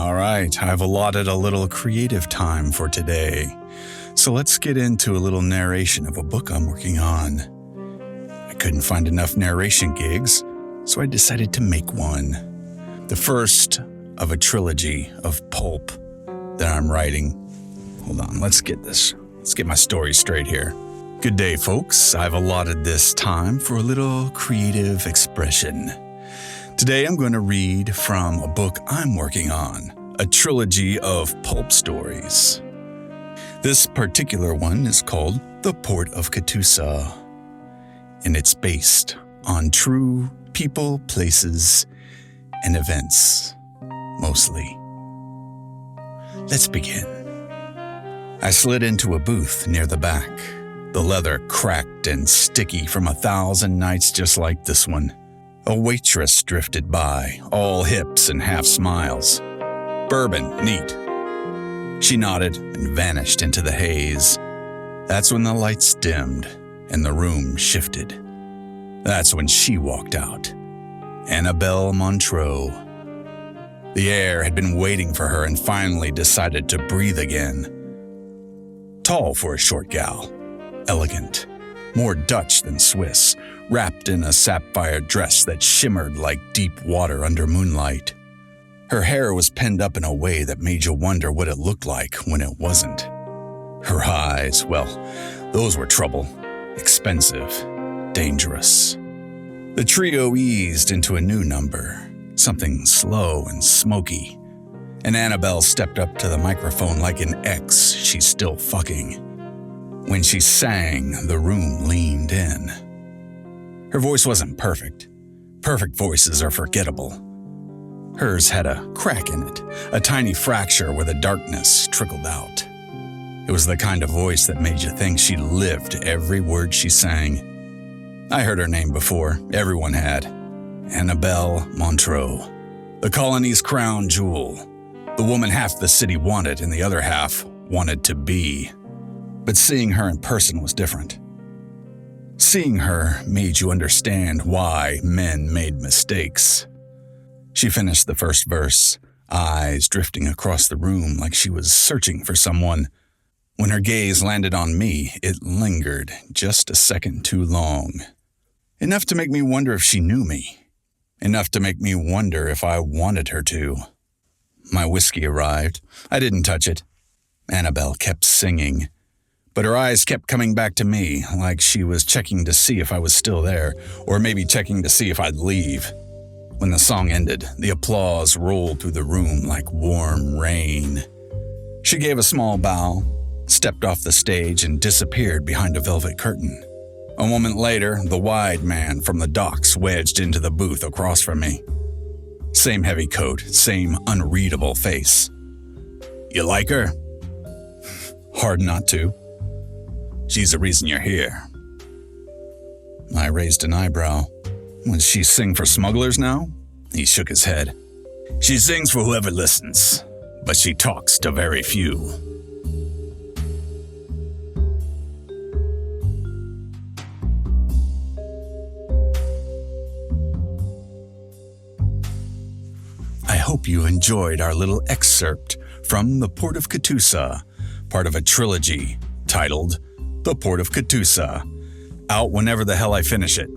All right, I've allotted a little creative time for today. So let's get into a little narration of a book I'm working on. I couldn't find enough narration gigs, so I decided to make one. The first of a trilogy of pulp that I'm writing. Hold on, let's get my story straight here. Good day, folks. I've allotted this time for a little creative expression. Today I'm going to read from a book I'm working on, a trilogy of pulp stories. This particular one is called The Port of Catoosa, and it's based on true people, places, and events, mostly. Let's begin. I slid into a booth near the back, the leather cracked and sticky from 1,000 nights just like this one. A waitress drifted by, all hips and half smiles. Bourbon, neat. She nodded and vanished into the haze. That's when the lights dimmed and the room shifted. That's when she walked out. Annabelle Montreux. The air had been waiting for her and finally decided to breathe again. Tall for a short gal. Elegant. More Dutch than Swiss. Wrapped in a sapphire dress that shimmered like deep water under moonlight. Her hair was pinned up in a way that made you wonder what it looked like when it wasn't. Her eyes, well, those were trouble. Expensive. Dangerous. The trio eased into a new number, something slow and smoky, and Annabelle stepped up to the microphone like an ex she's still fucking. When she sang, the room leaned in. Her voice wasn't perfect. Perfect voices are forgettable. Hers had a crack in it, a tiny fracture where the darkness trickled out. It was the kind of voice that made you think she lived every word she sang. I heard her name before, everyone had. Annabelle Montreux, the colony's crown jewel, the woman half the city wanted and the other half wanted to be. But seeing her in person was different. Seeing her made you understand why men made mistakes. She finished the first verse, eyes drifting across the room like she was searching for someone. When her gaze landed on me, it lingered just a second too long. Enough to make me wonder if she knew me. Enough to make me wonder if I wanted her to. My whiskey arrived. I didn't touch it. Annabelle kept singing. But her eyes kept coming back to me, like she was checking to see if I was still there, or maybe checking to see if I'd leave. When the song ended, the applause rolled through the room like warm rain. She gave a small bow, stepped off the stage, and disappeared behind a velvet curtain. A moment later, the wide man from the docks wedged into the booth across from me. Same heavy coat, same unreadable face. You like her? Hard not to. She's the reason you're here. I raised an eyebrow. Would she sing for smugglers now? He shook his head. She sings for whoever listens, but she talks to very few. I hope you enjoyed our little excerpt from The Port of Catoosa, part of a trilogy titled The Port of Catoosa, out whenever the hell I finish it.